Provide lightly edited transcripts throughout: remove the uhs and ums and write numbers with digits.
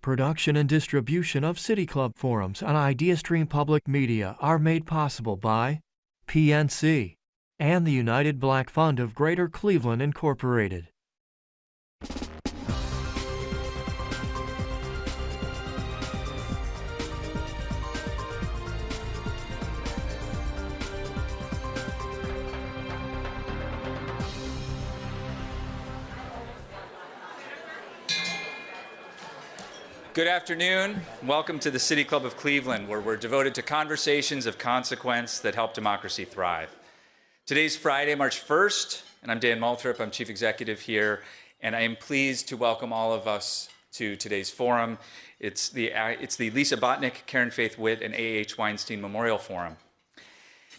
production and distribution of City Club forums on IdeaStream Public Media are made possible by PNC and the United Black Fund of Greater Cleveland, Incorporated. Good afternoon. Welcome to the City Club of Cleveland, where we're devoted to conversations of consequence that help democracy thrive. Today's Friday, March 1st, and I'm Dan Moulthrop. I'm Chief Executive here, and I am pleased to welcome all of us to today's forum. It's the Lisa Botnick, Karen Faith Witt, and A.H. Weinstein Memorial Forum.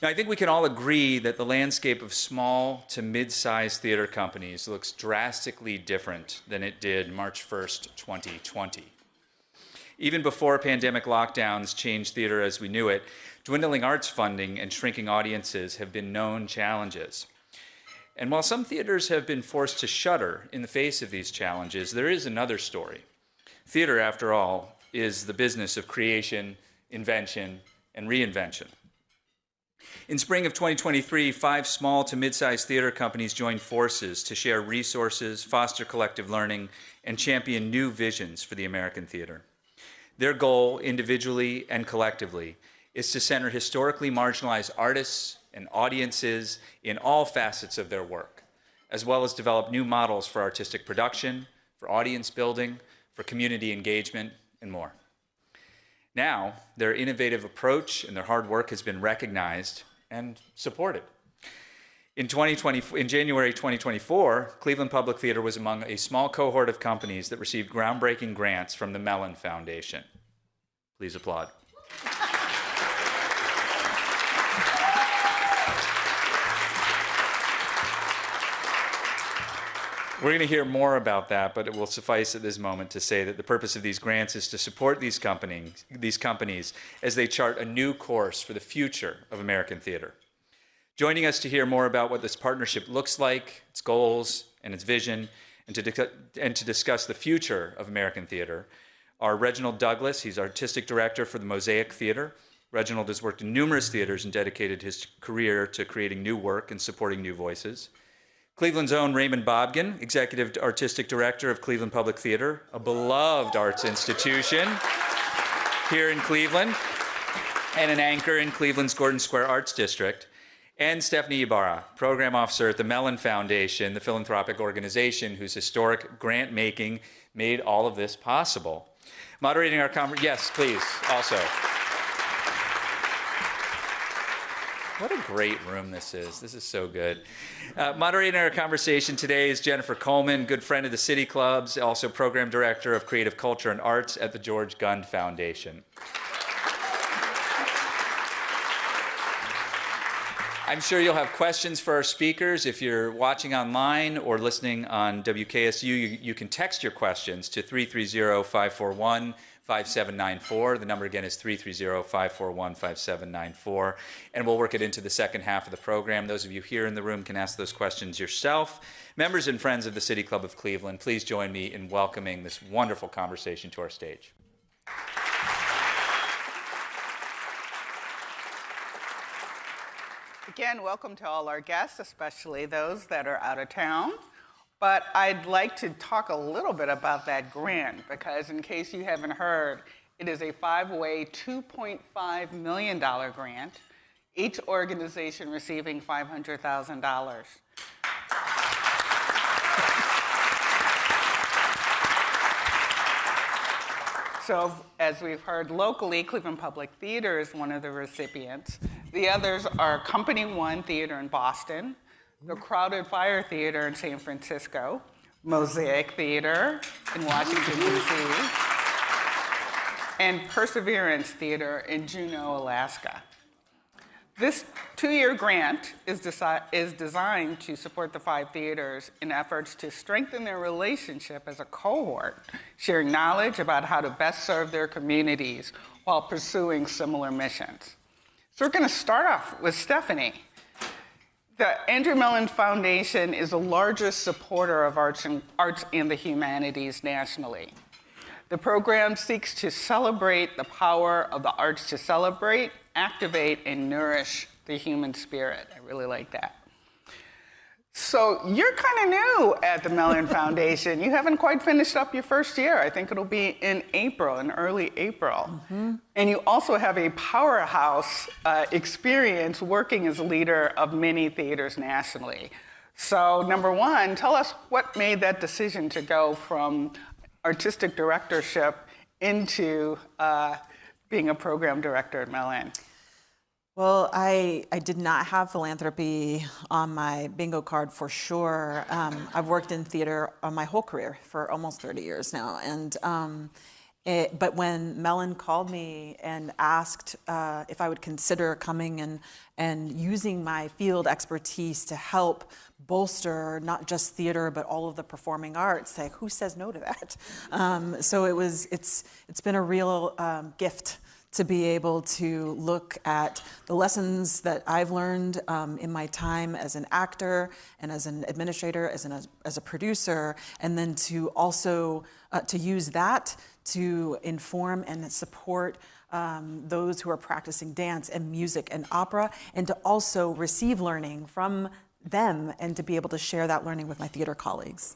Now, I think we can all agree that the landscape of small to mid-sized theater companies looks drastically different than it did March 1st, 2020. Even before pandemic lockdowns changed theater as we knew it, dwindling arts funding and shrinking audiences have been known challenges. And while some theaters have been forced to shutter in the face of these challenges, there is another story. Theater, after all, is the business of creation, invention, and reinvention. In spring of 2023, 5 small to mid-sized theater companies joined forces to share resources, foster collective learning, and champion new visions for the American theater. Their goal, individually and collectively, is to center historically marginalized artists and audiences in all facets of their work, as well as develop new models for artistic production, for audience building, for community engagement, and more. Now, their innovative approach and their hard work has been recognized and supported. In January 2024, Cleveland Public Theater was among a small cohort of companies that received groundbreaking grants from the Mellon Foundation. Please applaud. We're going to hear more about that, but it will suffice at this moment to say that the purpose of these grants is to support these companies as they chart a new course for the future of American theater. Joining us to hear more about what this partnership looks like, its goals, and its vision, and to discuss the future of American theater are Reginald Douglas. He's Artistic Director for the Mosaic Theater. Reginald has worked in numerous theaters and dedicated his career to creating new work and supporting new voices. Cleveland's own Raymond Bobgen, Executive Artistic Director of Cleveland Public Theater, a beloved arts institution here in Cleveland, and an anchor in Cleveland's Gordon Square Arts District. And Stephanie Ibarra, Program Officer at the Mellon Foundation, the philanthropic organization whose historic grant making made all of this possible. Moderating our conference, yes, please, also. What a great room this is. This is so good. Moderating our conversation today is Jennifer Coleman, good friend of the City Clubs, also Program Director of Creative Culture and Arts at the George Gund Foundation. I'm sure you'll have questions for our speakers. If you're watching online or listening on WKSU, you can text your questions to 330-541-5794. The number again is 330-541-5794. And we'll work it into the second half of the program. Those of you here in the room can ask those questions yourself. Members and friends of the City Club of Cleveland, please join me in welcoming this wonderful conversation to our stage. Again, welcome to all our guests, especially those that are out of town. But I'd like to talk a little bit about that grant, because in case you haven't heard, it is a 5-way $2.5 million grant, each organization receiving $500,000. So as we've heard locally, Cleveland Public Theater is one of the recipients. The others are Company One Theater in Boston, the Crowded Fire Theater in San Francisco, Mosaic Theater in Washington, D.C., and Perseverance Theater in Juneau, Alaska. This 2-year grant is designed to support the 5 theaters in efforts to strengthen their relationship as a cohort, sharing knowledge about how to best serve their communities while pursuing similar missions. So we're going to start off with Stephanie. The Andrew Mellon Foundation is the largest supporter of arts and the humanities nationally. The program seeks to celebrate the power of the arts to celebrate, activate, and nourish the human spirit. I really like that. So you're kind of new at the Mellon Foundation. You haven't quite finished up your first year. I think it'll be in April, in early April. Mm-hmm. And you also have a powerhouse experience working as a leader of many theaters nationally. So number one, tell us what made that decision to go from artistic directorship into being a program director at Mellon. Well, I did not have philanthropy on my bingo card for sure. I've worked in theater my whole career for almost 30 years now. And but when Mellon called me and asked if I would consider coming and using my field expertise to help bolster not just theater but all of the performing arts, like who says no to that? So it's been a real gift to be able to look at the lessons that I've learned in my time as an actor and as an administrator, as a producer, and then to also to use that to inform and support those who are practicing dance and music and opera, and to also receive learning from them and to be able to share that learning with my theater colleagues.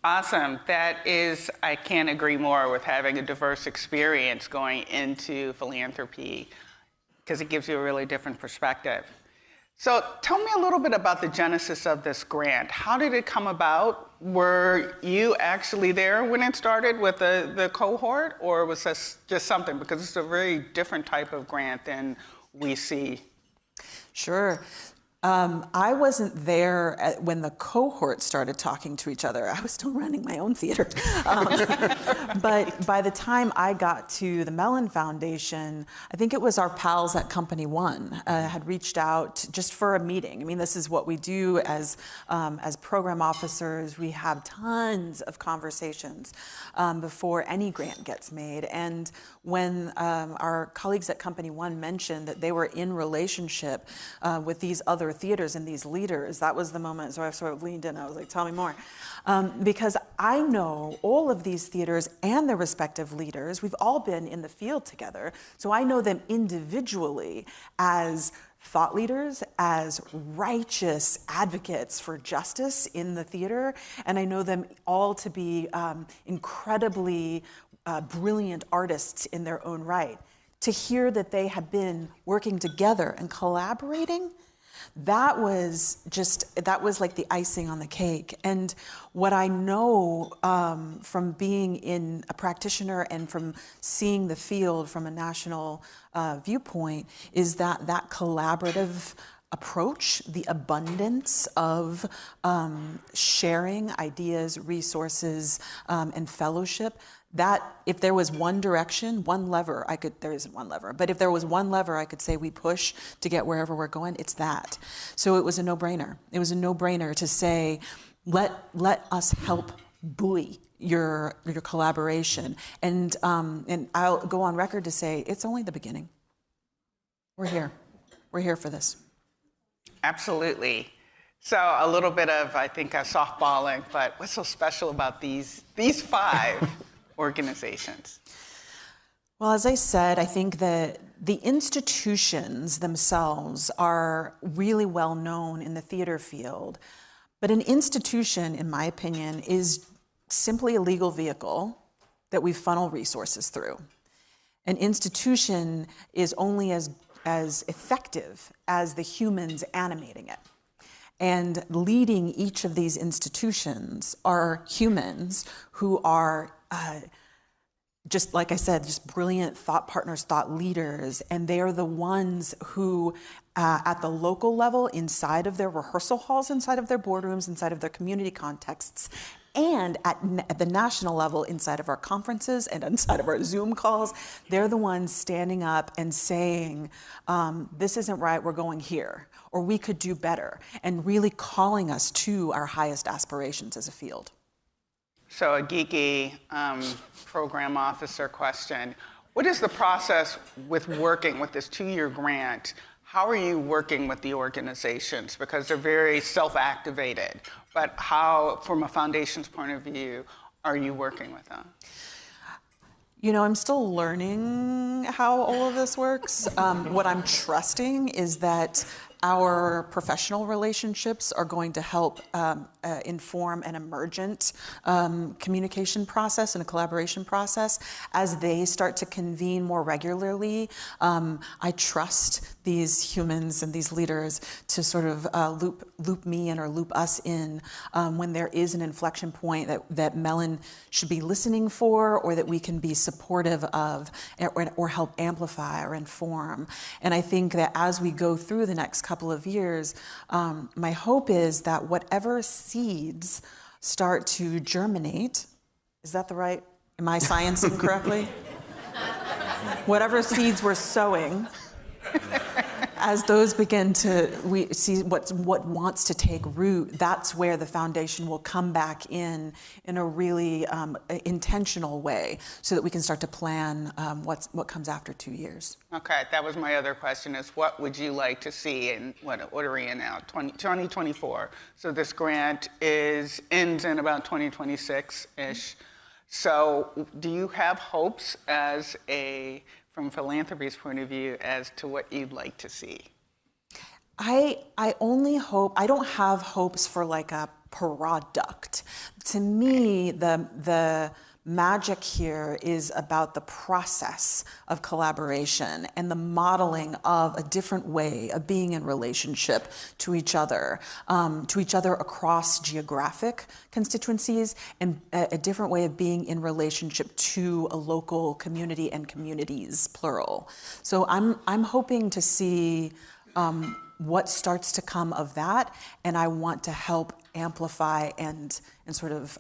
Awesome. That is, I can't agree more with having a diverse experience going into philanthropy because it gives you a really different perspective. So tell me a little bit about the genesis of this grant. How did it come about? Were you actually there when it started with the cohort, or was this just something, because it's a very different type of grant than we see? Sure. I wasn't there when the cohort started talking to each other. I was still running my own theater. But by the time I got to the Mellon Foundation, I think it was our pals at Company One had reached out just for a meeting. I mean, this is what we do as program officers. We have tons of conversations before any grant gets made. And when our colleagues at Company One mentioned that they were in relationship with these other theaters and these leaders, that was the moment. So I sort of leaned in. I was like, tell me more. Because I know all of these theaters and their respective leaders. We've all been in the field together. So I know them individually as thought leaders, as righteous advocates for justice in the theater. And I know them all to be incredibly brilliant artists in their own right. To hear that they have been working together and collaborating, that was like the icing on the cake. And what I know from being in a practitioner and from seeing the field from a national viewpoint is that collaborative approach, the abundance of sharing ideas, resources, and fellowship, that if there was one direction, one lever, there isn't one lever, but if there was one lever I could say we push to get wherever we're going, it's that. So it was a no-brainer. It was a no-brainer to say, let us help buoy your collaboration. And I'll go on record to say, it's only the beginning. We're here. We're here for this. Absolutely. So a little bit of, I think, a softballing, but what's so special about these five organizations? Well, as I said, I think that the institutions themselves are really well known in the theater field. But an institution, in my opinion, is simply a legal vehicle that we funnel resources through. An institution is only as effective as the humans animating it. And leading each of these institutions are humans who are just like I said, just brilliant thought partners, thought leaders, and they are the ones who, at the local level, inside of their rehearsal halls, inside of their boardrooms, inside of their community contexts, and at the national level, inside of our conferences and inside of our Zoom calls, they're the ones standing up and saying, this isn't right, we're going here, or we could do better, and really calling us to our highest aspirations as a field. So a geeky program officer question. What is the process with working with this 2-year grant? How are you working with the organizations? Because they're very self-activated, but how, from a foundation's point of view, are you working with them? You know, I'm still learning how all of this works. What I'm trusting is that our professional relationships are going to help inform an emergent communication process and a collaboration process as they start to convene more regularly. I trust these humans and these leaders to sort of loop me in or loop us in when there is an inflection point that Mellon should be listening for, or that we can be supportive of, or help amplify or inform. And I think that as we go through the next couple of years, my hope is that whatever seeds start to germinate, is that the right, am I sciencing correctly? Whatever seeds we're sowing, as those begin to, we see what wants to take root, that's where the foundation will come back in a really intentional way, so that we can start to plan what comes after 2 years. Okay, that was my other question, is what would you like to see in, what are we in now, 2024? So this grant ends in about 2026-ish. So do you have hopes from philanthropy's point of view as to what you'd like to see? I only hope, I don't have hopes for like a product. To me, the magic here is about the process of collaboration and the modeling of a different way of being in relationship to each other across geographic constituencies, and a different way of being in relationship to a local community and communities, plural. So I'm hoping to see what starts to come of that, and I want to help amplify and sort of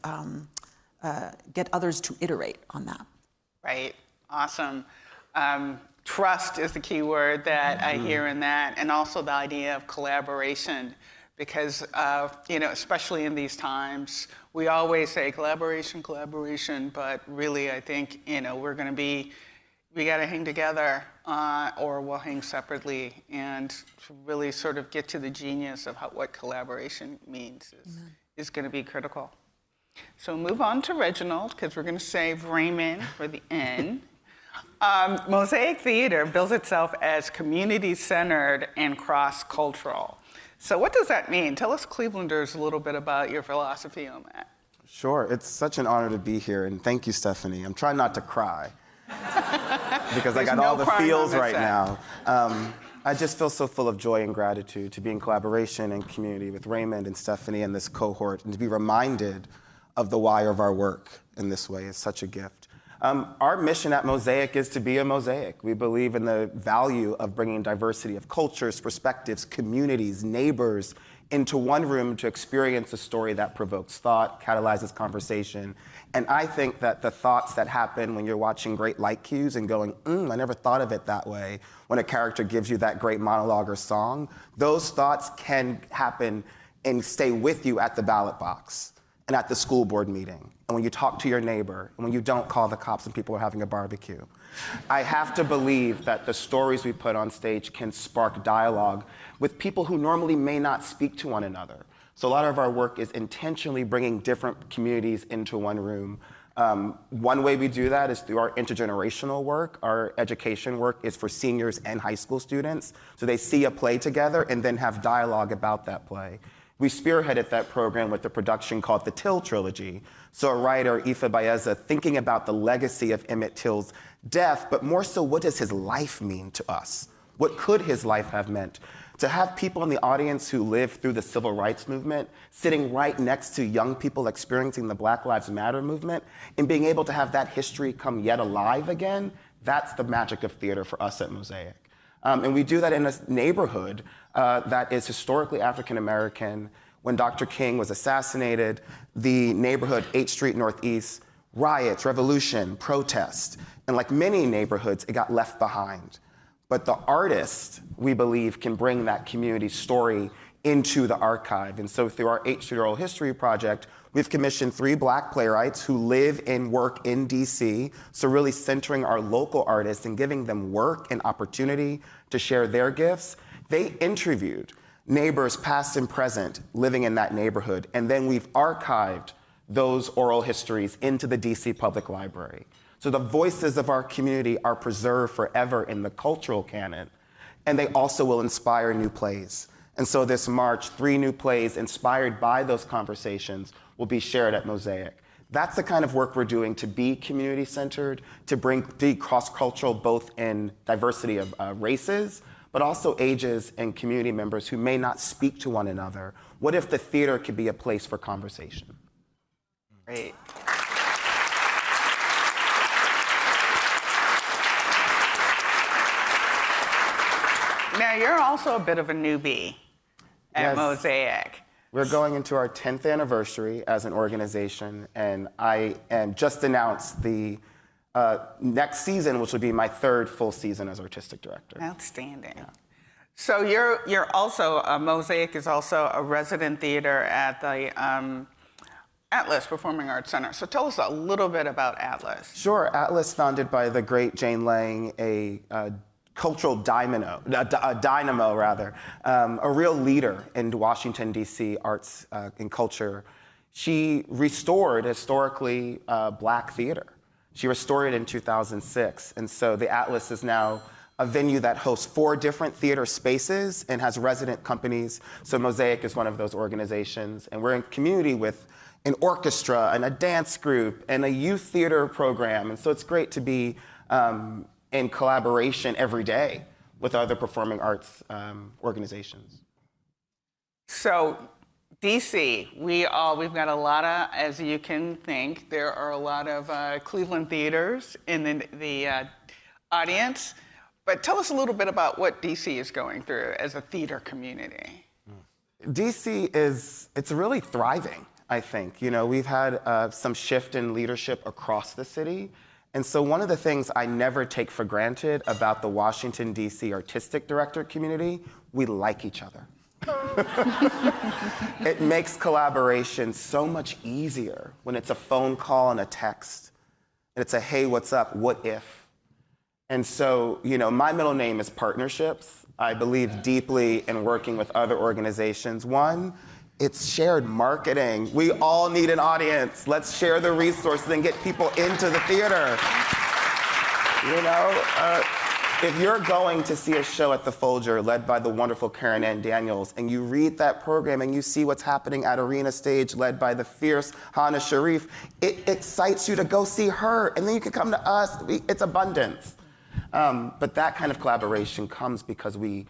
get others to iterate on that. Right, awesome. Trust is the key word that I hear in that, and also the idea of collaboration, because especially in these times, we always say collaboration, but really I think we got to hang together, or we'll hang separately, and to really sort of get to the genius of what collaboration means is going to be critical. So move on to Reginald, because we're going to save Raymond for the end. Mosaic Theater bills itself as community-centered and cross-cultural. So what does that mean? Tell us Clevelanders a little bit about your philosophy on that. Sure, it's such an honor to be here, and thank you, Stephanie. I'm trying not to cry, because I got all the feels right now. I just feel so full of joy and gratitude to be in collaboration and community with Raymond and Stephanie and this cohort, and to be reminded of the why of our work in this way is such a gift. Our mission at Mosaic is to be a mosaic. We believe in the value of bringing diversity of cultures, perspectives, communities, neighbors into one room to experience a story that provokes thought, catalyzes conversation. And I think that the thoughts that happen when you're watching great light cues and going, I never thought of it that way, when a character gives you that great monologue or song, those thoughts can happen and stay with you at the ballot box, and at the school board meeting, and when you talk to your neighbor, and when you don't call the cops and people are having a barbecue. I have to believe that the stories we put on stage can spark dialogue with people who normally may not speak to one another. So a lot of our work is intentionally bringing different communities into one room. One way we do that is through our intergenerational work. Our education work is for seniors and high school students, so they see a play together and then have dialogue about that play. We spearheaded that program with a production called the Till Trilogy. So a writer, Ife Baeza, thinking about the legacy of Emmett Till's death, but more so, what does his life mean to us? What could his life have meant? To have people in the audience who lived through the civil rights movement, sitting right next to young people experiencing the Black Lives Matter movement, and being able to have that history come yet alive again, that's the magic of theater for us at Mosaic. And we do that in a neighborhood that is historically African-American. When Dr. King was assassinated, the neighborhood, 8th Street Northeast, riots, revolution, protest. And like many neighborhoods, it got left behind. But the artist, we believe, can bring that community story into the archive. And so through our 8th Street Oral History Project, we've commissioned 3 Black playwrights who live and work in DC, so really centering our local artists and giving them work and opportunity to share their gifts. They interviewed neighbors past and present living in that neighborhood, and then we've archived those oral histories into the DC Public Library. So the voices of our community are preserved forever in the cultural canon, and they also will inspire new plays. And so this March, 3 new plays inspired by those conversations will be shared at Mosaic. That's the kind of work we're doing to be community-centered, to be cross-cultural both in diversity of races, but also ages and community members who may not speak to one another. What if the theater could be a place for conversation? Great. Now, you're also a bit of a newbie at Mosaic. We're going into our 10th anniversary as an organization, and I just announced the next season, which will be my 3rd full season as artistic director. Outstanding. Yeah. So you're also, Mosaic is also a resident theater at the Atlas Performing Arts Center. So tell us a little bit about Atlas. Sure. Atlas, founded by the great Jane Lang, a cultural dynamo, a real leader in Washington, D.C. arts and culture. She restored historically Black theater. She restored it in 2006. And so the Atlas is now a venue that hosts 4 different theater spaces and has resident companies. So Mosaic is one of those organizations. And we're in community with an orchestra and a dance group and a youth theater program. And so it's great to be in collaboration every day with other performing arts organizations. So DC, we've got a lot of, as you can think, there are a lot of Cleveland theaters in the audience. But tell us a little bit about what DC is going through as a theater community. DC it's really thriving, I think. You know, we've had some shift in leadership across the city. And so one of the things I never take for granted about the Washington, D.C. artistic director community, we like each other. It makes collaboration so much easier when it's a phone call and a text. And it's a, hey, what's up? What if? And so, you know, my middle name is Partnerships. I believe deeply in working with other organizations. One, it's shared marketing. We all need an audience. Let's share the resources and get people into the theater. You know, if you're going to see a show at the Folger led by the wonderful Karen Ann Daniels, and you read that program and you see what's happening at Arena Stage led by the fierce Hannah Sharif, it excites you to go see her, and then you can come to us. It's abundance. But that kind of collaboration comes because we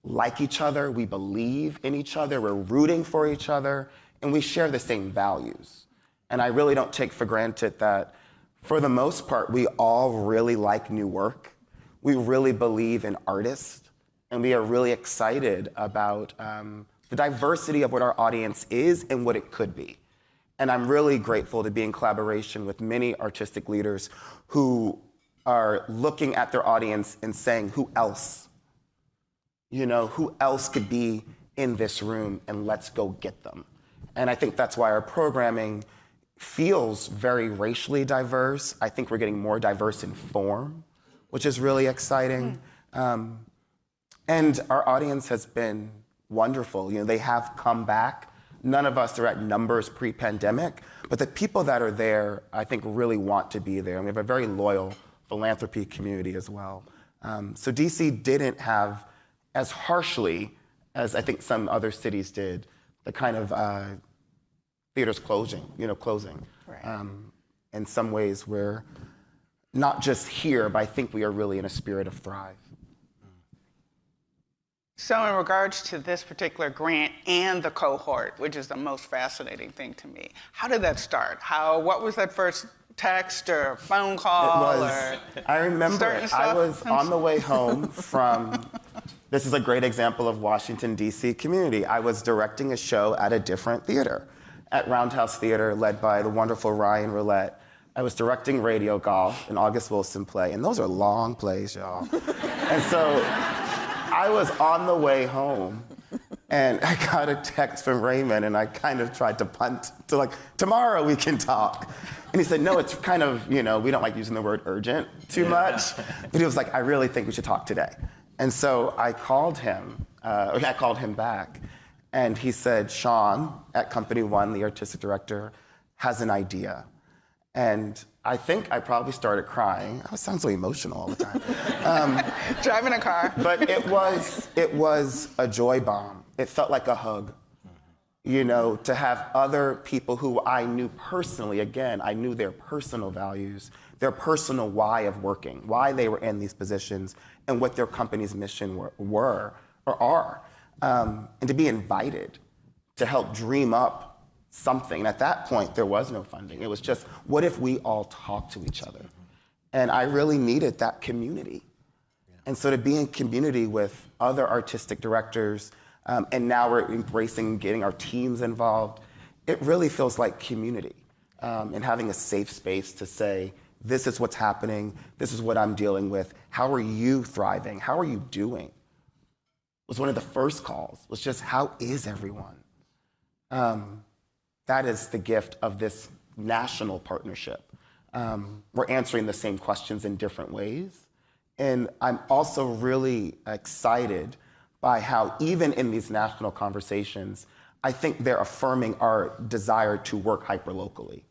like each other, we believe in each other, we're rooting for each other, and we share the same values. And I really don't take for granted that, for the most part, we all really like new work. We really believe in artists, and we are really excited about the diversity of what our audience is and what it could be. And I'm really grateful to be in collaboration with many artistic leaders who are looking at their audience and saying, who else? You know, who else could be in this room, and let's go get them. And I think that's why our programming feels very racially diverse. I think we're getting more diverse in form, which is really exciting. And our audience has been wonderful. You know, they have come back. None of us are at numbers pre-pandemic, but the people that are there, I think, really want to be there. And we have a very loyal philanthropy community as well. So DC didn't have, as harshly as I think some other cities did, the kind of theaters closing. Right. In some ways, we're not just here, but I think we are really in a spirit of thrive. So in regards to this particular grant and the cohort, which is the most fascinating thing to me, how did that start? What was that first text or phone call? I remember it. I was on the way home from, this is a great example of Washington, D.C. community. I was directing a show at a different theater, at Roundhouse Theater, led by the wonderful Ryan Roulette. I was directing Radio Golf, an August Wilson play, and those are long plays, y'all. And so I was on the way home, and I got a text from Raymond, and I kind of tried to punt to like, tomorrow we can talk. And he said, no, it's kind of, you know, we don't like using the word urgent too much. But he was like, I really think we should talk today. And so I called him, I called him back, and he said, Sean, at Company One, the artistic director, has an idea. And I think I probably started crying. I sound so emotional all the time. Driving a car. But it was a joy bomb. It felt like a hug. You know, to have other people who I knew personally, again, I knew their personal values, their personal why of working, why they were in these positions, and what their company's mission were or are. And to be invited to help dream up something. And at that point, there was no funding. It was just, what if we all talk to each other? And I really needed that community. And so to be in community with other artistic directors, and now we're embracing getting our teams involved, it really feels like community. And having a safe space to say, this is what's happening, this is what I'm dealing with, how are you thriving, how are you doing? Was one of the first calls, was just, how is everyone? That is the gift of this national partnership. We're answering the same questions in different ways. And I'm also really excited by how even in these national conversations, I think they're affirming our desire to work hyperlocally.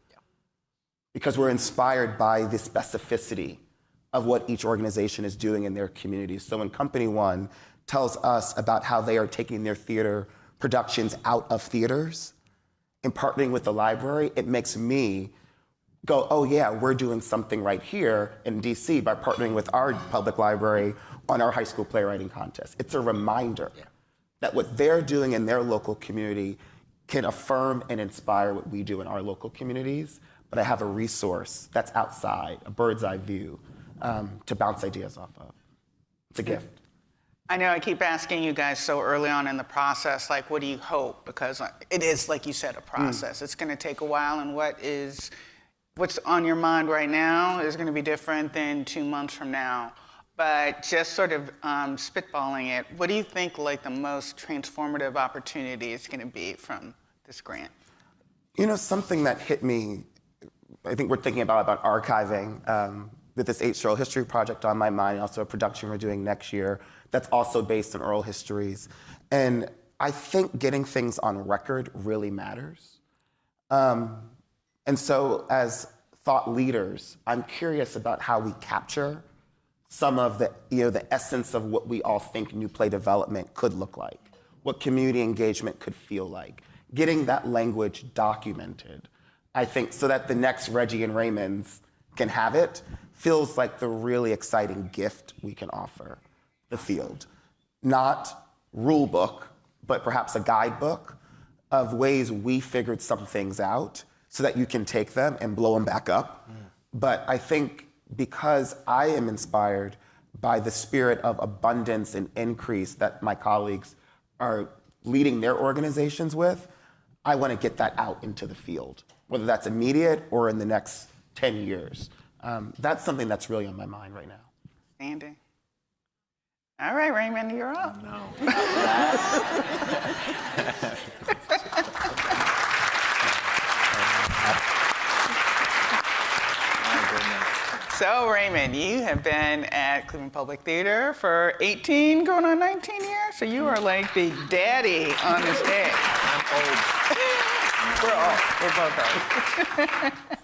Because we're inspired by the specificity of what each organization is doing in their community. So when Company One tells us about how they are taking their theater productions out of theaters and partnering with the library, it makes me go, oh yeah, we're doing something right here in DC by partnering with our public library on our high school playwriting contest. It's a reminder that what they're doing in their local community can affirm and inspire what we do in our local communities, but I have a resource that's outside, a bird's eye view, to bounce ideas off of. It's a gift. I know I keep asking you guys so early on in the process, like, what do you hope? Because it is, like you said, a process. It's going to take a while, and what's on your mind right now is going to be different than 2 months from now. But just sort of spitballing it, what do you think like the most transformative opportunity is going to be from this grant? You know, something that hit me, I think we're thinking about archiving with this 8 oral history project on my mind, also a production we're doing next year that's also based on oral histories. And I think getting things on record really matters. And so as thought leaders, I'm curious about how we capture some of the, the essence of what we all think new play development could look like, what community engagement could feel like, getting that language documented, I think, so that the next Reggie and Raymond's can have it, feels like the really exciting gift we can offer the field. Not rule book, but perhaps a guidebook of ways we figured some things out so that you can take them and blow them back up. But I think because I am inspired by the spirit of abundance and increase that my colleagues are leading their organizations with, I want to get that out into the field, whether that's immediate or in the next 10 years. That's something that's really on my mind right now. Andy. All right, Raymond, you're up. Oh, no. So, Raymond, you have been at Cleveland Public Theater for 18, going on 19 years, so you are like the daddy on the stage. I'm old. We're both old.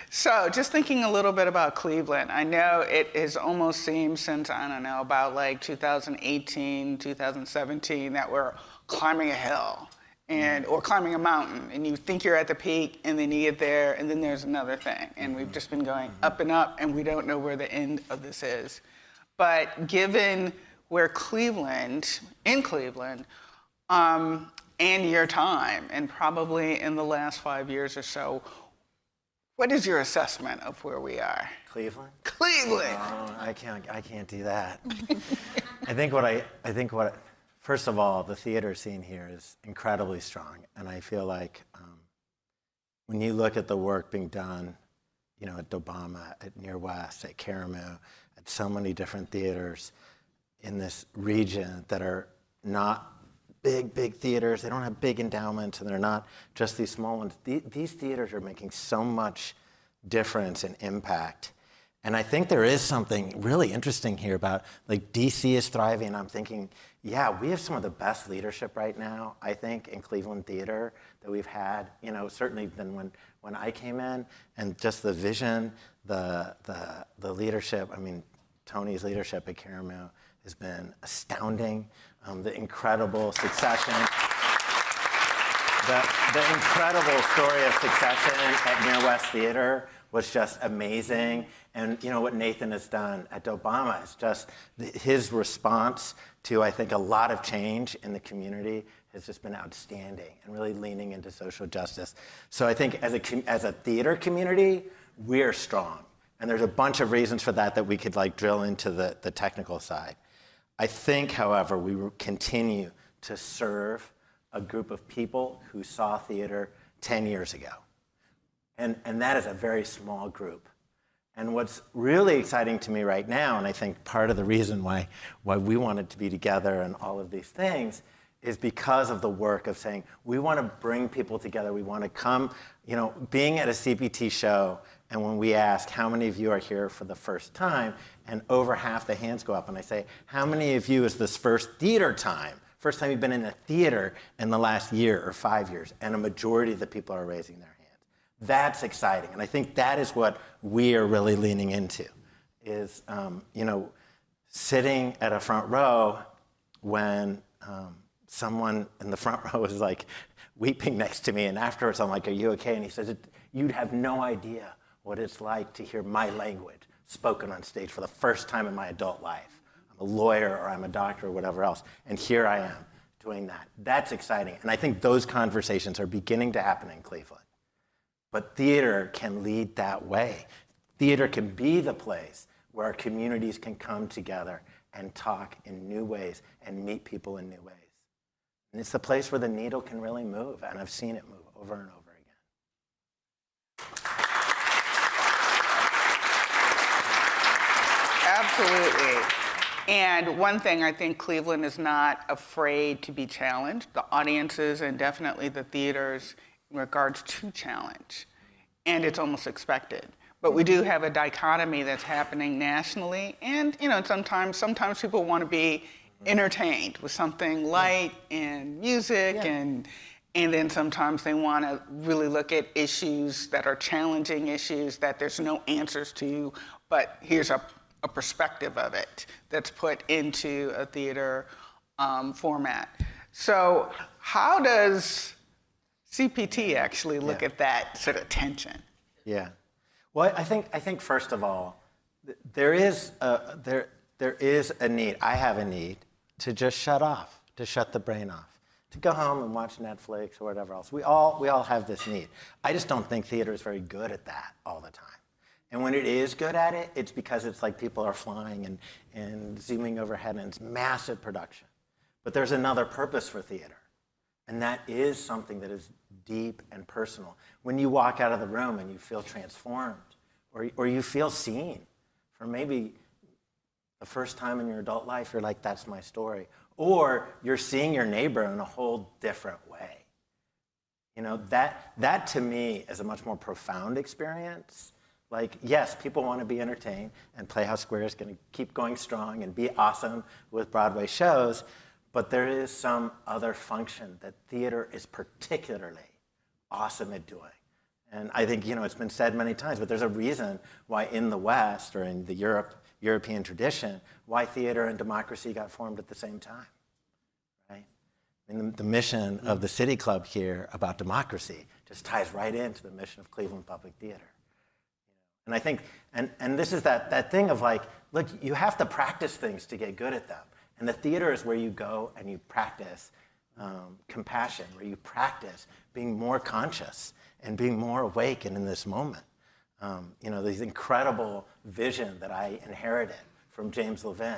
So, just thinking a little bit about Cleveland, I know it has almost seemed since, I don't know, about like 2018, 2017, that we're climbing a hill or climbing a mountain, and you think you're at the peak, and then you get there, and then there's another thing. And we've just been going up and up, and we don't know where the end of this is. But given where Cleveland, and your time, and probably in the last 5 years or so, what is your assessment of where we are? Cleveland? Cleveland! Oh, I can't do that. First of all, the theater scene here is incredibly strong. And I feel like when you look at the work being done, at Dobama, at Near West, at Karamu, at so many different theaters in this region that are not big theaters, they don't have big endowments, and they're not just these small ones. These theaters are making so much difference and impact. And I think there is something really interesting here about, like, DC is thriving. I'm thinking, yeah, we have some of the best leadership right now, I think, in Cleveland theater that we've had, certainly than when when I came in, and just the vision, the leadership. I mean, Tony's leadership at Caramel has been astounding. The incredible succession, the incredible story of succession at Near West Theater was just amazing. And you know what Nathan has done at Obama is just his response to, I think, a lot of change in the community has just been outstanding and really leaning into social justice. So I think as a theater community, we're strong. And there's a bunch of reasons for that we could like drill into the technical side. I think, however, we will continue to serve a group of people who saw theater 10 years ago. And that is a very small group. And what's really exciting to me right now, and I think part of the reason why we wanted to be together and all of these things, is because of the work of saying, we want to bring people together. We want to come, you know, being at a CPT show, and when we ask, how many of you are here for the first time? And over half the hands go up, and I say, how many of you is this first theater time? First time you've been in a theater in the last year or 5 years? And a majority of the people are raising their hands. That's exciting, and I think that is what we are really leaning into, is you know, sitting at a front row when someone in the front row is like weeping next to me, and afterwards I'm like, are you okay? And he says, you'd have no idea what it's like to hear my language spoken on stage for the first time in my adult life. I'm a lawyer or I'm a doctor or whatever else, and here I am doing that. That's exciting, and I think those conversations are beginning to happen in Cleveland. But theater can lead that way. Theater can be the place where our communities can come together and talk in new ways and meet people in new ways. And it's the place where the needle can really move, and I've seen it move over and over again. Absolutely. And one thing, I think Cleveland is not afraid to be challenged. The audiences and definitely the theaters in regards to challenge, and it's almost expected. But we do have a dichotomy that's happening nationally, and you know, sometimes people want to be entertained with something light and music, and then sometimes they want to really look at issues that are challenging issues that there's no answers to, but here's a perspective of it that's put into a theater format. So how does CPT actually look at that sort of tension? Yeah. Well, I think first of all, there is a need. I have a need to just shut off, to shut the brain off, to go home and watch Netflix or whatever else. We all have this need. I just don't think theater is very good at that all the time. And when it is good at it, it's because it's like people are flying and zooming overhead, and it's massive production. But there's another purpose for theater. And that is something that is deep and personal. When you walk out of the room and you feel transformed, or you feel seen, for maybe the first time in your adult life, you're like, that's my story. Or you're seeing your neighbor in a whole different way. You know, that to me is a much more profound experience. Like, yes, people want to be entertained, and Playhouse Square is going to keep going strong and be awesome with Broadway shows, but there is some other function that theater is particularly awesome at doing. And I think, you know, it's been said many times, but there's a reason why in the West, or in the European tradition, why theater and democracy got formed at the same time, right? And the mission of the City Club here about democracy just ties right into the mission of Cleveland Public Theater. And I think, and this is that thing of like, look, you have to practice things to get good at them. And the theater is where you go and you practice compassion, where you practice being more conscious and being more awake and in this moment. You know, these incredible vision that I inherited from James Levin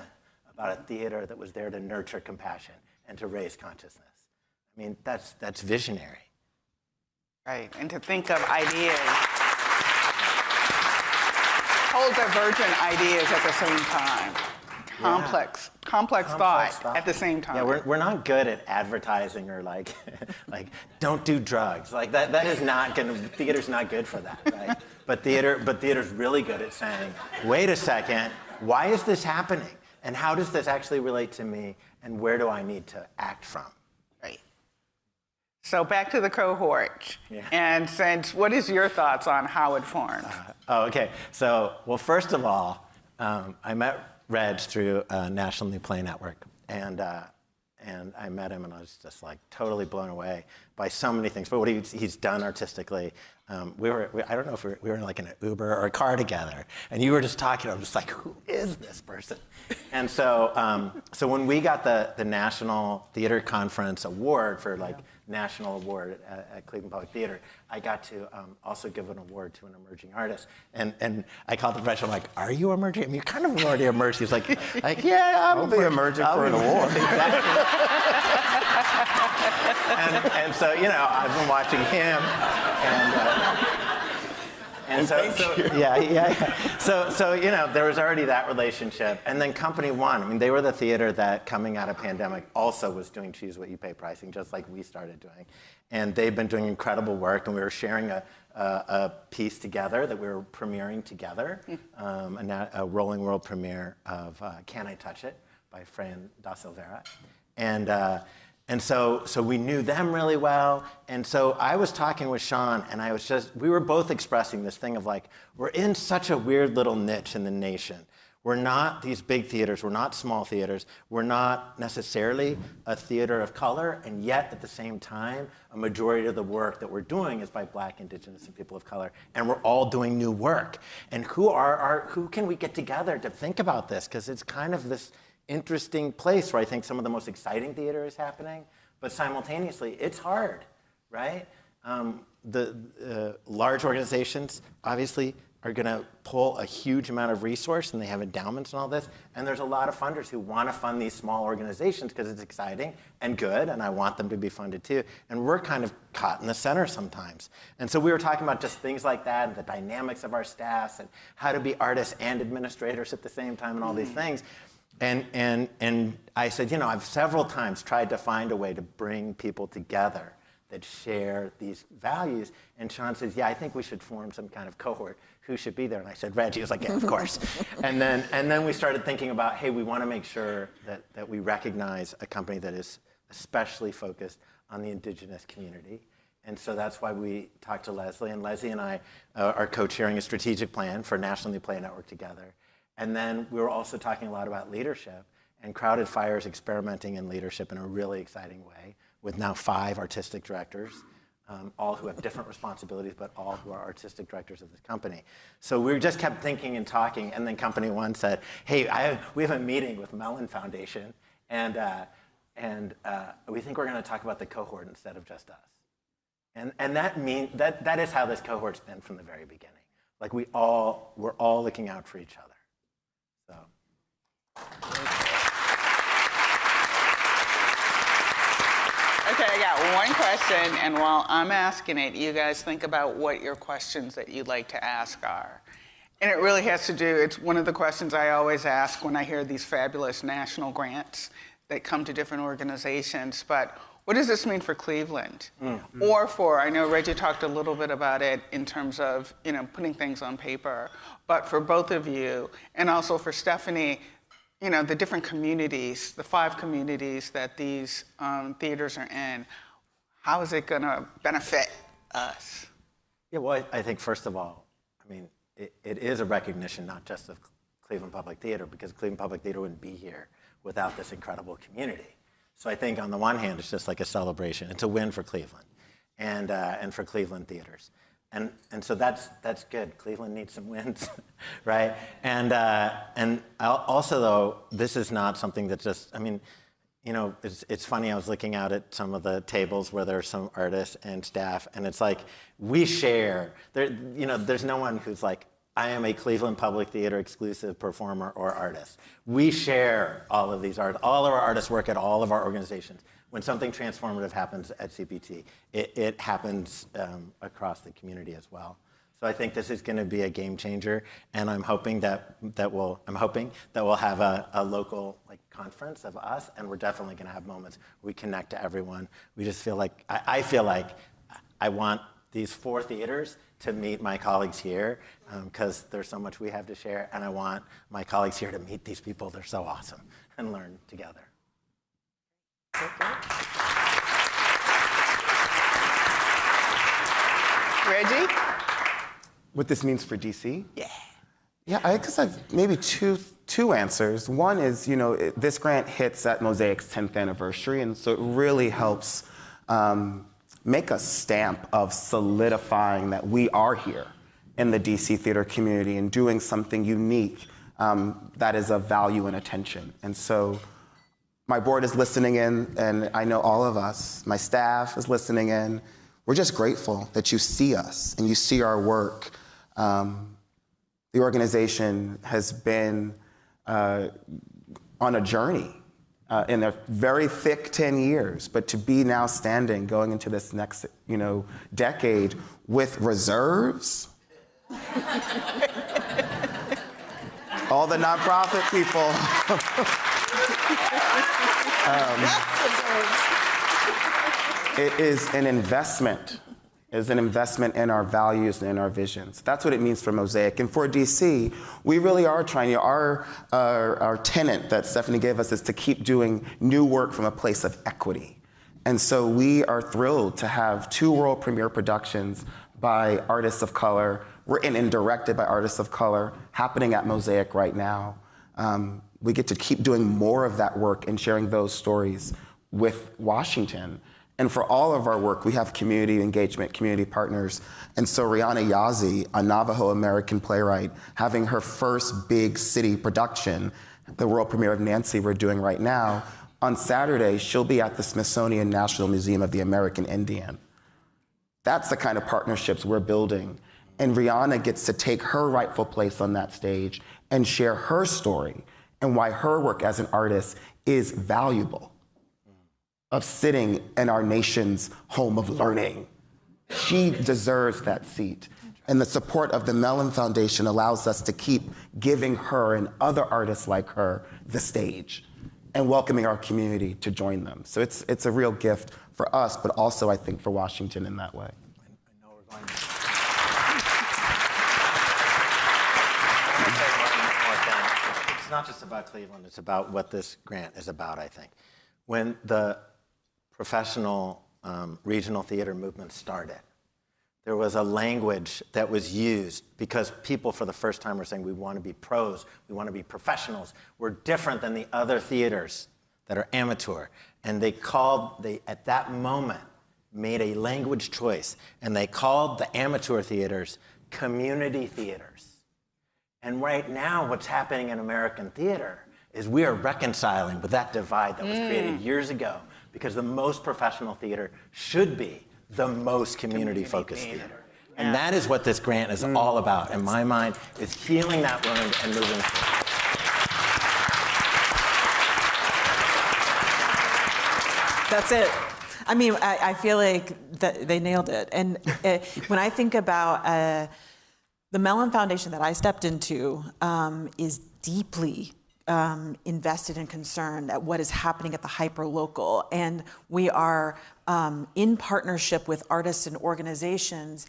about a theater that was there to nurture compassion and to raise consciousness. I mean, that's visionary. Right, and to think of ideas, whole divergent ideas at the same time. Complex thought at the same time. Yeah, we're not good at advertising or like don't do drugs. Like that is not gonna, theater's not good for that, right? But theater's really good at saying, wait a second, why is this happening? And how does this actually relate to me? And where do I need to act from? Right. So back to the cohort. Yeah. And what is your thoughts on how it formed? Okay. So, well, first of all, I met Reg through National New Play Network, and I met him, and I was just like totally blown away by so many things. But what he's done artistically, I don't know if we were like in an Uber or a car together, and you were just talking. I'm just like, who is this person? And so, so when we got the National Theater Conference Award for like national award at Cleveland Public Theater, I got to also give an award to an emerging artist. And I called the professional, I'm like, are you emerging? I mean, you're kind of already emerged. He's like yeah, I'll be emerging for an award. Exactly. and so, you know, I've been watching him, and so yeah. So you know, there was already that relationship, and then Company One. I mean, they were the theater that, coming out of pandemic, also was doing choose what you pay pricing, just like we started doing, and they've been doing incredible work. And we were sharing a piece together that we were premiering together, a rolling world premiere of "Can I Touch It" by Fran Da Silveira, and so we knew them really well. And so I was talking with Sean, and we were both expressing this thing of like, we're in such a weird little niche in the nation. We're not these big theaters, we're not small theaters, we're not necessarily a theater of color, and yet at the same time, a majority of the work that we're doing is by Black, Indigenous, and people of color, and we're all doing new work. And who can we get together to think about this? Because it's kind of this interesting place where I think some of the most exciting theater is happening, but simultaneously, it's hard, right? The large organizations, obviously, are gonna pull a huge amount of resource, and they have endowments and all this, and there's a lot of funders who wanna fund these small organizations because it's exciting and good, and I want them to be funded too, and we're kind of caught in the center sometimes. And so we were talking about just things like that, and the dynamics of our staffs, and how to be artists and administrators at the same time, and all these things. And I said, you know, I've several times tried to find a way to bring people together that share these values. And Sean says, yeah, I think we should form some kind of cohort. Who should be there? And I said, Reggie. He was like, yeah, of course. and then we started thinking about, hey, we want to make sure that we recognize a company that is especially focused on the Indigenous community. And so that's why we talked to Leslie. And Leslie and I are co-chairing a strategic plan for National New Play Network together. And then we were also talking a lot about leadership, and Crowded Fire is experimenting in leadership in a really exciting way with now 5 artistic directors, all who have different responsibilities, but all who are artistic directors of this company. So we just kept thinking and talking, and then Company One said, hey, we have a meeting with Mellon Foundation, and we think we're gonna talk about the cohort instead of just us. And that is how this cohort's been from the very beginning. Like we're all looking out for each other. So. Okay, I got one question, and while I'm asking it, you guys think about what your questions that you'd like to ask are. And it really has to do, it's one of the questions I always ask when I hear these fabulous national grants that come to different organizations, but what does this mean for Cleveland? Mm-hmm. Or I know Reggie talked a little bit about it in terms of, you know, putting things on paper, but for both of you, and also for Stephanie, you know, the different communities, the 5 communities that these theaters are in, how is it gonna benefit us? Yeah, well, I think first of all, I mean, it is a recognition not just of Cleveland Public Theater, because Cleveland Public Theater wouldn't be here without this incredible community. So I think on the one hand, it's just like a celebration. It's a win for Cleveland and for Cleveland theaters. And so that's good. Cleveland needs some wins, right? And also, though, this is not something that just, I mean, you know, it's funny, I was looking out at some of the tables where there's some artists and staff, and it's like, we share. You know, there's no one who's like, I am a Cleveland Public Theater exclusive performer or artist. We share all of these artists. All of our artists work at all of our organizations. When something transformative happens at CPT, it happens across the community as well. So I think this is going to be a game changer, and I'm hoping that we'll have a local conference of us, and we're definitely going to have moments where we connect to everyone. We just feel like I feel like I want these 4 theaters to meet my colleagues here, because there's so much we have to share, and I want my colleagues here to meet these people. They're so awesome, and learn together. Reggie? What this means for DC? Yeah. Yeah, I guess I've maybe two answers. One is, this grant hits at Mosaic's 10th anniversary, and so it really helps make a stamp of solidifying that we are here in the DC theater community and doing something unique that is of value and attention. And so my board is listening in, and I know all of us, my staff is listening in. We're just grateful that you see us and you see our work. The organization has been on a journey in a very thick 10 years, but to be now standing going into this next, decade with reserves. All the nonprofit people. It is an investment. It is an investment in our values and in our visions. That's what it means for Mosaic. And for DC, we really are trying. Our tenet that Stephanie gave us is to keep doing new work from a place of equity. And so we are thrilled to have 2 world premiere productions by artists of color, written and directed by artists of color, happening at Mosaic right now. We get to keep doing more of that work and sharing those stories with Washington. And for all of our work, we have community engagement, community partners. And so Rihanna Yazzie, a Navajo American playwright, having her first big city production, the world premiere of Nancy we're doing right now, on Saturday, she'll be at the Smithsonian National Museum of the American Indian. That's the kind of partnerships we're building. And Rihanna gets to take her rightful place on that stage and share her story and why her work as an artist is valuable, of sitting in our nation's home of learning. She deserves that seat. And the support of the Mellon Foundation allows us to keep giving her and other artists like her the stage and welcoming our community to join them. So it's a real gift for us, but also I think for Washington in that way. I know we're going to. I'm gonna say one more thing. It's not just about Cleveland, it's about what this grant is about, I think. When the professional regional theater movement started, there was a language that was used because people for the first time were saying, we want to be pros, we want to be professionals, we're different than the other theaters that are amateur. And they at that moment, made a language choice, and they called the amateur theaters community theaters. And right now, what's happening in American theater is we are reconciling with that divide that was created years ago, because the most professional theater should be the most community-focused theater. And that is what this grant is all about, in my mind, is healing that wound and moving forward. That's it. I mean, I feel like they nailed it. And when I think about the Mellon Foundation that I stepped into is deeply invested and concerned at what is happening at the hyperlocal. And we are in partnership with artists and organizations.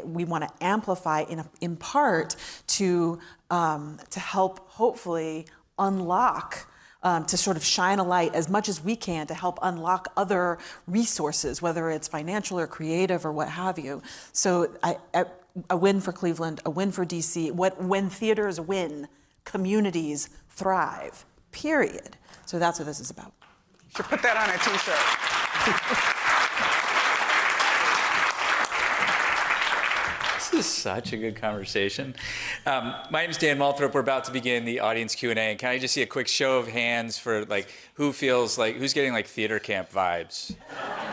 We want to amplify in part to help hopefully unlock, to sort of shine a light as much as we can to help unlock other resources, whether it's financial or creative or what have you. So a win for Cleveland, a win for DC. When theaters win, communities thrive, period. So that's what this is about. Should put that on a t-shirt. This is such a good conversation. My name is Dan Malthrop. We're about to begin the audience Q&A. And can I just see a quick show of hands for who's getting theater camp vibes?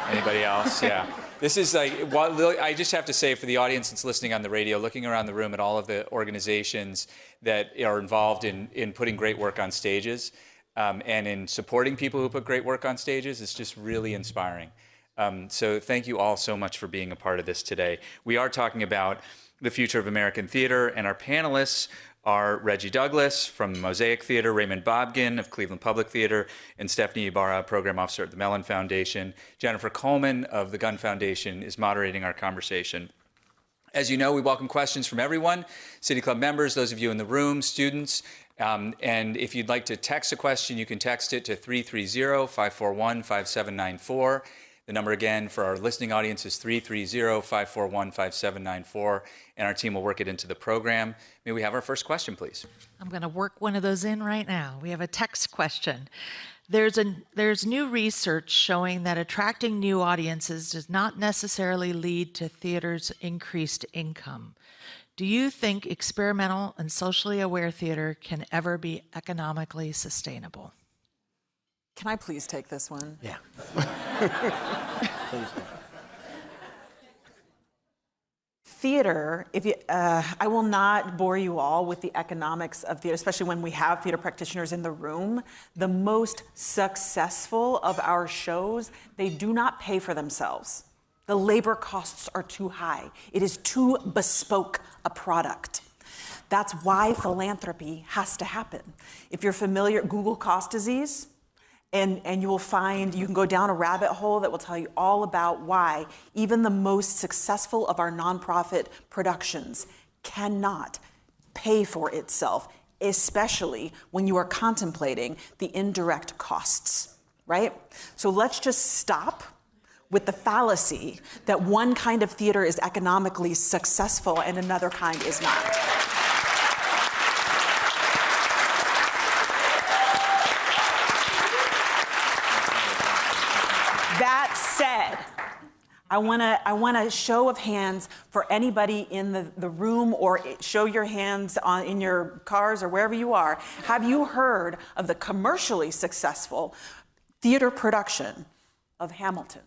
Anybody else? Yeah. This is I just have to say for the audience that's listening on the radio, looking around the room at all of the organizations that are involved in putting great work on stages and in supporting people who put great work on stages, it's just really inspiring. So thank you all so much for being a part of this today. We are talking about the future of American theater, and our panelists are Reggie Douglas from Mosaic Theater, Raymond Bobgin of Cleveland Public Theater, and Stephanie Ibarra, Program Officer at the Mellon Foundation. Jennifer Coleman of the Gunn Foundation is moderating our conversation. As you know, we welcome questions from everyone, City Club members, those of you in the room, students, and if you'd like to text a question, you can text it to 330-541-5794. The number again for our listening audience is 330-541-5794, and our team will work it into the program. May we have our first question, please? I'm going to work one of those in right now. We have a text question. There's new research showing that attracting new audiences does not necessarily lead to theater's increased income. Do you think experimental and socially aware theater can ever be economically sustainable? Can I please take this one? Yeah. Theater, I will not bore you all with the economics of theater, especially when we have theater practitioners in the room. The most successful of our shows, they do not pay for themselves. The labor costs are too high. It is too bespoke a product. That's why philanthropy has to happen. If you're familiar, Google cost disease, and you will find, you can go down a rabbit hole that will tell you all about why even the most successful of our nonprofit productions cannot pay for itself, especially when you are contemplating the indirect costs, right? So let's just stop with the fallacy that one kind of theater is economically successful and another kind is not. That said, I want a show of hands for anybody in the room, or show your hands in your cars or wherever you are. Have you heard of the commercially successful theater production of Hamilton?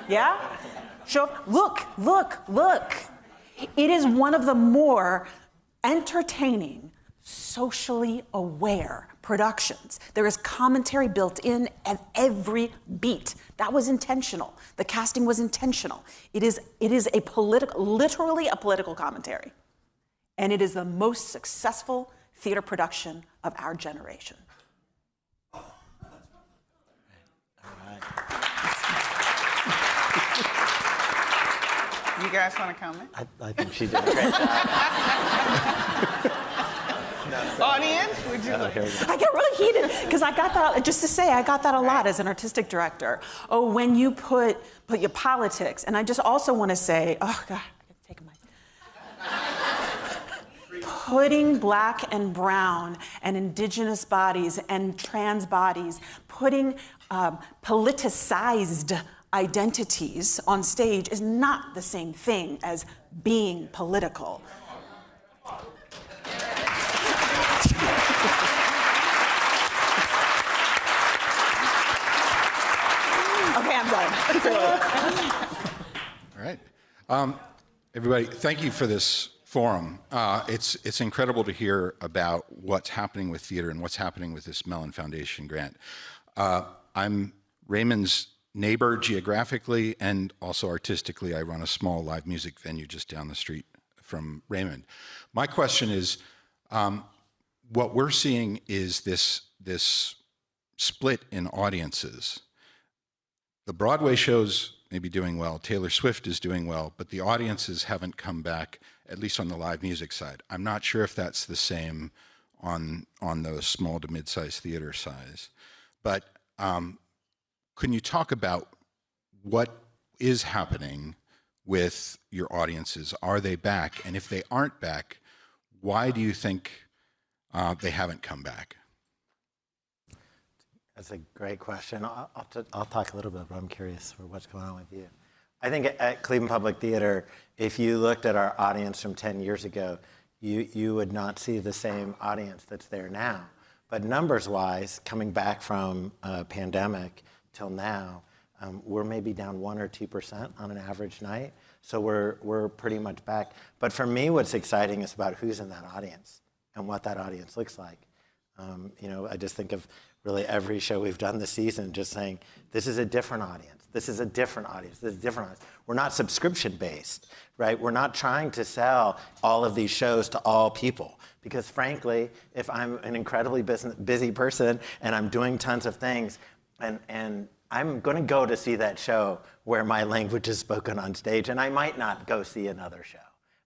Yeah? Look. It is one of the more entertaining, socially aware productions. There is commentary built in at every beat. That was intentional. The casting was intentional. It is a literally a political commentary. And it is the most successful theater production of our generation. You guys want to comment? I think she did a great job. Audience, would you like? I get really heated because I got that, just to say, I got that a lot as an artistic director. Oh, when you put your politics, and I just also want to say, oh God, I gotta take a mic. Putting Black and brown and indigenous bodies and trans bodies, putting politicized identities on stage is not the same thing as being political. Okay, I'm done. All right. Everybody, thank you for this forum. It's incredible to hear about what's happening with theater and what's happening with this Mellon Foundation grant. I'm Raymond's neighbor geographically and also artistically. I run a small live music venue just down the street from Raymond. My question is, what we're seeing is this split in audiences. The Broadway shows may be doing well, Taylor Swift is doing well, but the audiences haven't come back, at least on the live music side. I'm not sure if that's the same on the small to mid-sized theater size. But can you talk about what is happening with your audiences? Are they back? And if they aren't back, why do you think they haven't come back? That's a great question. I'll talk a little bit, but I'm curious for what's going on with you. I think at Cleveland Public Theater, if you looked at our audience from 10 years ago, you would not see the same audience that's there now. But numbers-wise, coming back from a pandemic till now, we're maybe down 1 or 2% on an average night. So we're pretty much back. But for me, what's exciting is about who's in that audience and what that audience looks like. I just think of really every show we've done this season, just saying, this is a different audience. This is a different audience. This is a different audience. We're not subscription-based, right? We're not trying to sell all of these shows to all people. Because frankly, if I'm an incredibly busy person and I'm doing tons of things, and I'm going to go to see that show where my language is spoken on stage, and I might not go see another show.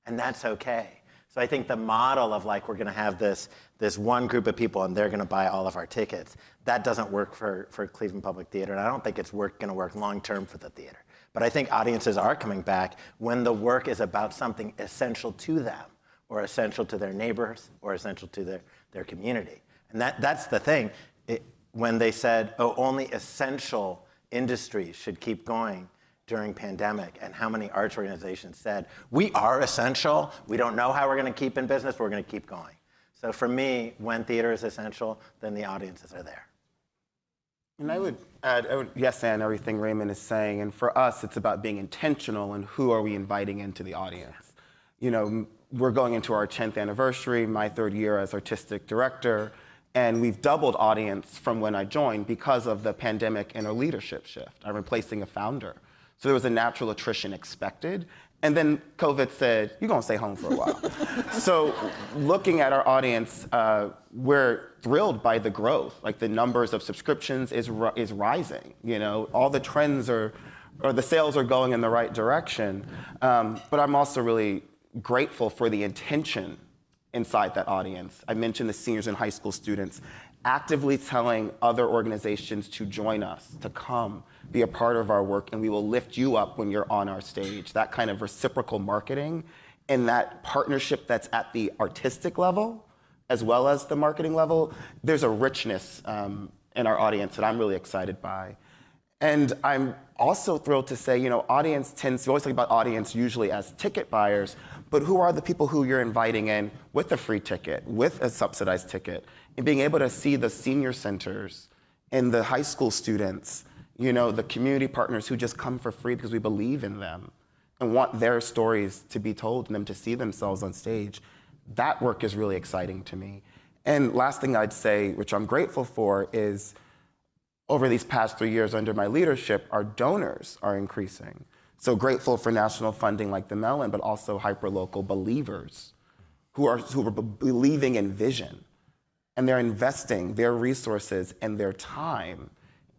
And that's okay. So I think the model of like we're going to have this this one group of people and they're going to buy all of our tickets. That doesn't work for Cleveland Public Theater, and I don't think it's going to work long term for the theater. But I think audiences are coming back when the work is about something essential to them, or essential to their neighbors, or essential to their community. And that's the thing. When they said, oh, only essential industries should keep going during pandemic, and how many arts organizations said, we are essential, we don't know how we're going to keep in business, but we're going to keep going. So for me, when theater is essential, then the audiences are there. And I would add, yes, and everything Raymond is saying, and for us, it's about being intentional and who are we inviting into the audience. You know, we're going into our 10th anniversary, my 3rd year as artistic director, and we've doubled audience from when I joined because of the pandemic and a leadership shift. I'm replacing a founder. So there was a natural attrition expected. And then COVID said, you're gonna stay home for a while. So looking at our audience, we're thrilled by the growth. Like the numbers of subscriptions is rising. You know, all the trends or the sales are going in the right direction. But I'm also really grateful for the intention inside that audience. I mentioned the seniors and high school students actively telling other organizations to join us, to come, be a part of our work, and we will lift you up when you're on our stage. That kind of reciprocal marketing and that partnership that's at the artistic level as well as the marketing level, there's a richness in our audience that I'm really excited by. And I'm also thrilled to say, you know, audience tends, you always talk about audience usually as ticket buyers, but who are the people who you're inviting in with a free ticket, with a subsidized ticket, and being able to see the senior centers and the high school students, you know, the community partners who just come for free because we believe in them and want their stories to be told and them to see themselves on stage. That work is really exciting to me. And last thing I'd say, which I'm grateful for, is over these past 3 years under my leadership, our donors are increasing. So grateful for national funding like the Mellon, but also hyperlocal believers who are believing in vision. And they're investing their resources and their time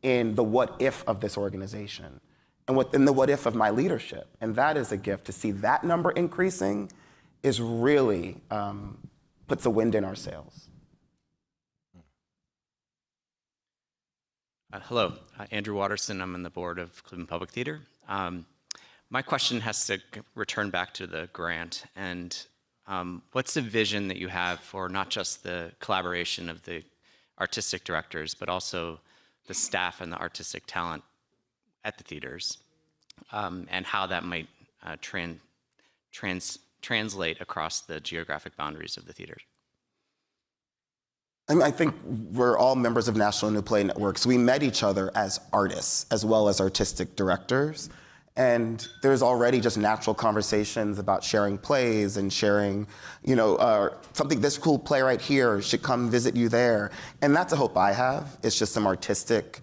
in the what if of this organization and in the what if of my leadership. And that is a gift. To see that number increasing is really puts a wind in our sails. Hello, Andrew Watterson. I'm on the board of Cleveland Public Theater. My question has to return back to the grant. And what's the vision that you have for not just the collaboration of the artistic directors, but also the staff and the artistic talent at the theaters, and how that might translate across the geographic boundaries of the theaters? I think we're all members of National New Play Network, so we met each other as artists as well as artistic directors. And there's already just natural conversations about sharing plays and sharing, you know, something, this cool play right here should come visit you there. And that's a hope I have. It's just some artistic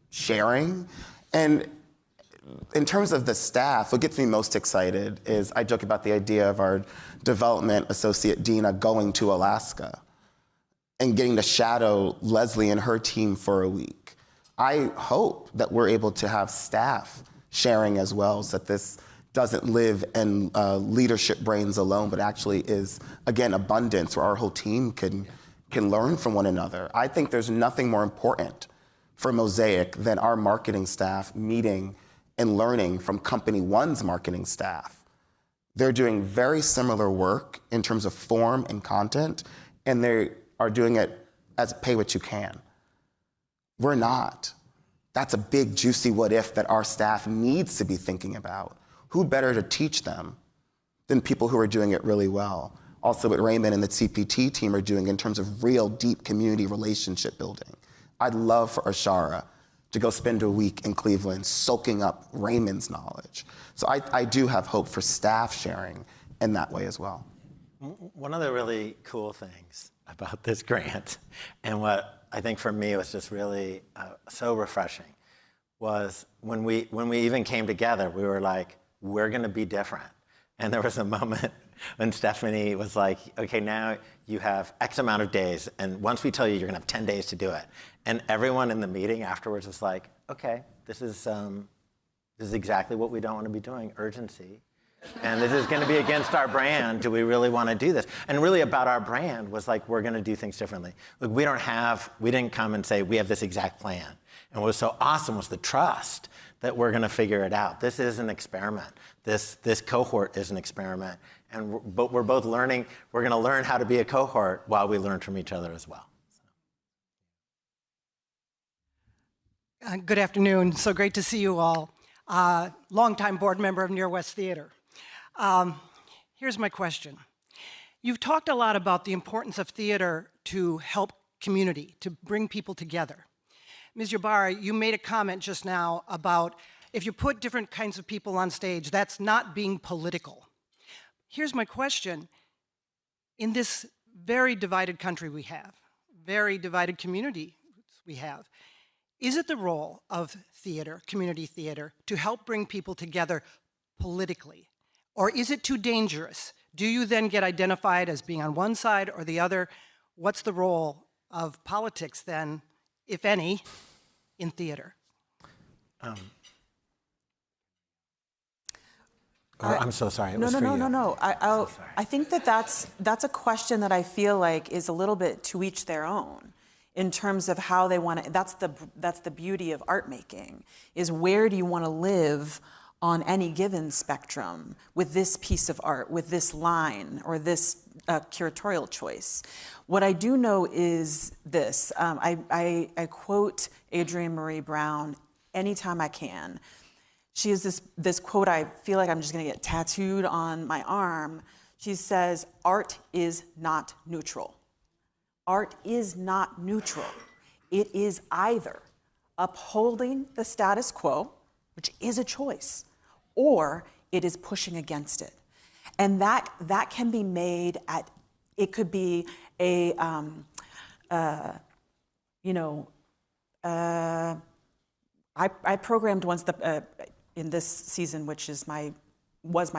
sharing. And in terms of the staff, what gets me most excited is I joke about the idea of our development associate, Dina, going to Alaska and getting to shadow Leslie and her team for a week. I hope that we're able to have staff sharing as well, so that this doesn't live in leadership brains alone, but actually is, again, abundance where our whole team can learn from one another. I think there's nothing more important for Mosaic than our marketing staff meeting and learning from Company One's marketing staff. They're doing very similar work in terms of form and content, and they are doing it as pay what you can. We're not. That's a big, juicy what if that our staff needs to be thinking about. Who better to teach them than people who are doing it really well? Also what Raymond and the CPT team are doing in terms of real deep community relationship building. I'd love for Ashara to go spend a week in Cleveland soaking up Raymond's knowledge. So I do have hope for staff sharing in that way as well. One of the really cool things about this grant, and what I think for me was just really so refreshing, was when we even came together, we were like, we're gonna be different. And there was a moment when Stephanie was like, okay, now you have X amount of days, and once we tell you, you're gonna have 10 days to do it. And everyone in the meeting afterwards was like, okay, this is exactly what we don't wanna be doing, urgency. And this is going to be against our brand. Do we really want to do this? And really about our brand was like, we're going to do things differently. Look, we didn't come and say, we have this exact plan. And what was so awesome was the trust that we're going to figure it out. This is an experiment. This cohort is an experiment. But we're both learning. We're going to learn how to be a cohort while we learn from each other as well. Good afternoon. So great to see you all. Longtime board member of Near West Theater. Here's my question. You've talked a lot about the importance of theater to help community, to bring people together. Ms. Ybarra, you made a comment just now about if you put different kinds of people on stage, that's not being political. Here's my question. In this very divided country we have, very divided community we have, is it the role of theater, community theater, to help bring people together politically? Or is it too dangerous? Do you then get identified as being on one side or the other? What's the role of politics then, if any, in theater? I'm so sorry. It No. was for you. I think that's a question that I feel like is a little bit to each their own in terms of how they want to. That's the beauty of art making, is where do you want to live on any given spectrum with this piece of art, with this line, or this curatorial choice. What I do know is this. I quote Adrienne Marie Brown anytime I can. She has this quote, I feel like I'm just going to get tattooed on my arm. She says, art is not neutral. Art is not neutral. It is either upholding the status quo, which is a choice, or it is pushing against it. And that can be made at, it could be a, I programmed once in this season, which was my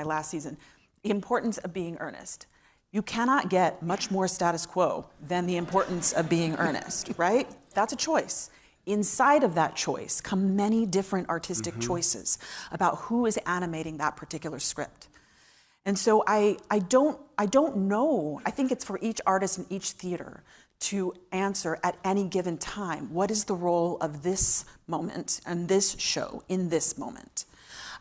last season, the importance of being earnest. You cannot get much more status quo than the importance of being earnest, right? That's a choice. Inside of that choice come many different artistic choices about who is animating that particular script. And so I don't know. I think it's for each artist in each theater to answer at any given time, what is the role of this moment and this show in this moment?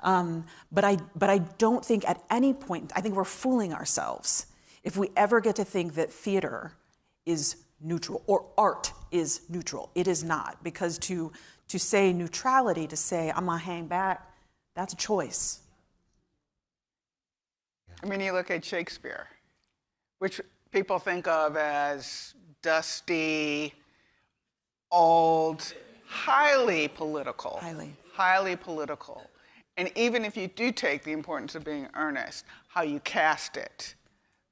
But I don't think at any point, I think we're fooling ourselves if we ever get to think that theater is neutral or art is neutral. It is not, because to say neutrality, to say I'm gonna hang back, that's a choice. I mean, you look at Shakespeare, which people think of as dusty, old, highly political. Highly political. And even if you do take the importance of being earnest, how you cast it,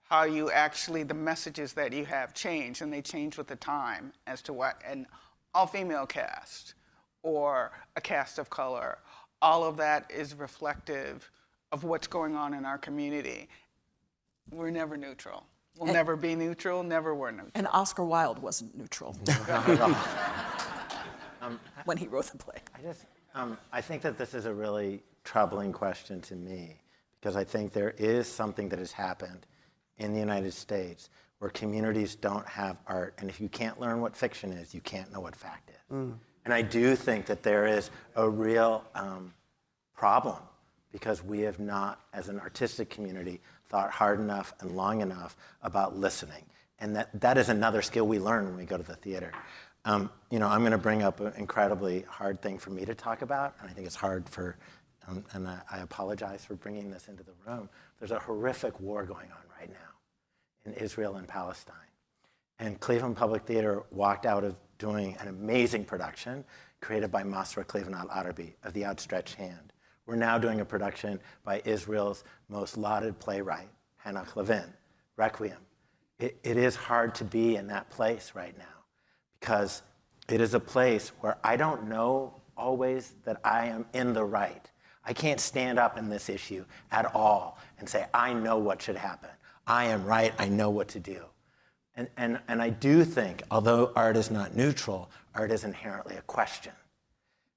how you actually, the messages that you have change, and they change with the time as to what, an all-female cast or a cast of color, all of that is reflective of what's going on in our community. We're never neutral. We'll never be neutral, never were neutral. And Oscar Wilde wasn't neutral when he wrote the play. I think that this is a really troubling question to me, because I think there is something that has happened in the United States where communities don't have art, and if you can't learn what fiction is, you can't know what fact is. And I do think that there is a real problem, because we have not, as an artistic community, thought hard enough and long enough about listening. And that is another skill we learn when we go to the theater. I'm going to bring up an incredibly hard thing for me to talk about, and I think it's hard for, and I apologize for bringing this into the room. There's a horrific war going on right now in Israel and Palestine. And Cleveland Public Theater walked out of doing an amazing production created by Masra Cleveland Al-Arabi of The Outstretched Hand. We're now doing a production by Israel's most lauded playwright, Hanoch Levin, Requiem. It is hard to be in that place right now, because it is a place where I don't know always that I am in the right. I can't stand up in this issue at all and say, I know what should happen. I am right, I know what to do. And I do think, although art is not neutral, art is inherently a question.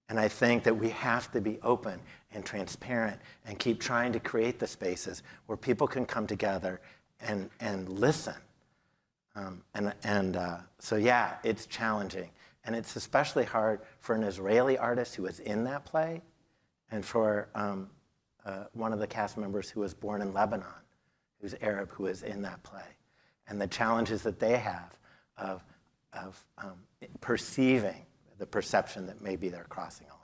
And I think that we have to be open and transparent and keep trying to create the spaces where people can come together and listen. So yeah, it's challenging. And it's especially hard for an Israeli artist who was in that play and for one of the cast members who was born in Lebanon, who's Arab, who is in that play. And the challenges that they have of perceiving the perception that maybe they're crossing a line.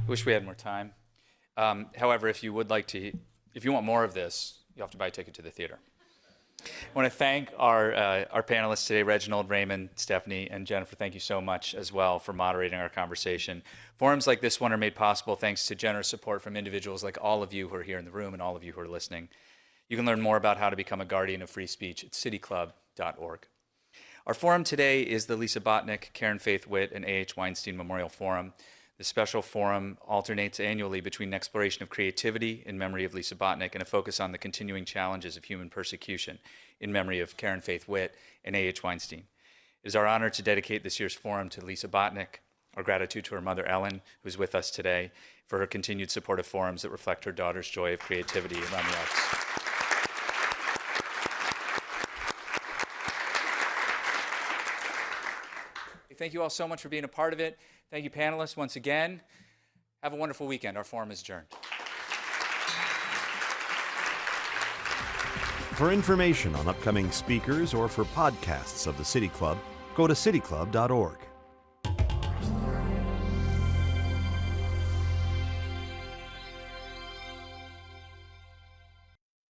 I wish we had more time. However, if you want more of this, you have to buy a ticket to the theater. I want to thank our panelists today, Reginald, Raymond, Stephanie, and Jennifer. Thank you so much as well for moderating our conversation. Forums like this one are made possible thanks to generous support from individuals like all of you who are here in the room and all of you who are listening. You can learn more about how to become a guardian of free speech at cityclub.org. Our forum today is the Lisa Botnick, Karen Faith Witt, and A.H. Weinstein Memorial Forum. The special forum alternates annually between an exploration of creativity in memory of Lisa Botnick and a focus on the continuing challenges of human persecution in memory of Karen Faith Witt and A.H. Weinstein. It is our honor to dedicate this year's forum to Lisa Botnick, our gratitude to her mother Ellen, who's with us today, for her continued support of forums that reflect her daughter's joy of creativity around the arts. Thank you all so much for being a part of it. Thank you, panelists, once again. Have a wonderful weekend. Our forum is adjourned. For information on upcoming speakers or for podcasts of the City Club, go to cityclub.org.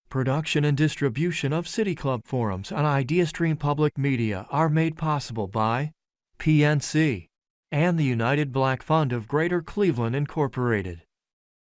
Production and distribution of City Club forums on IdeaStream Public Media are made possible by PNC and the United Black Fund of Greater Cleveland, Incorporated.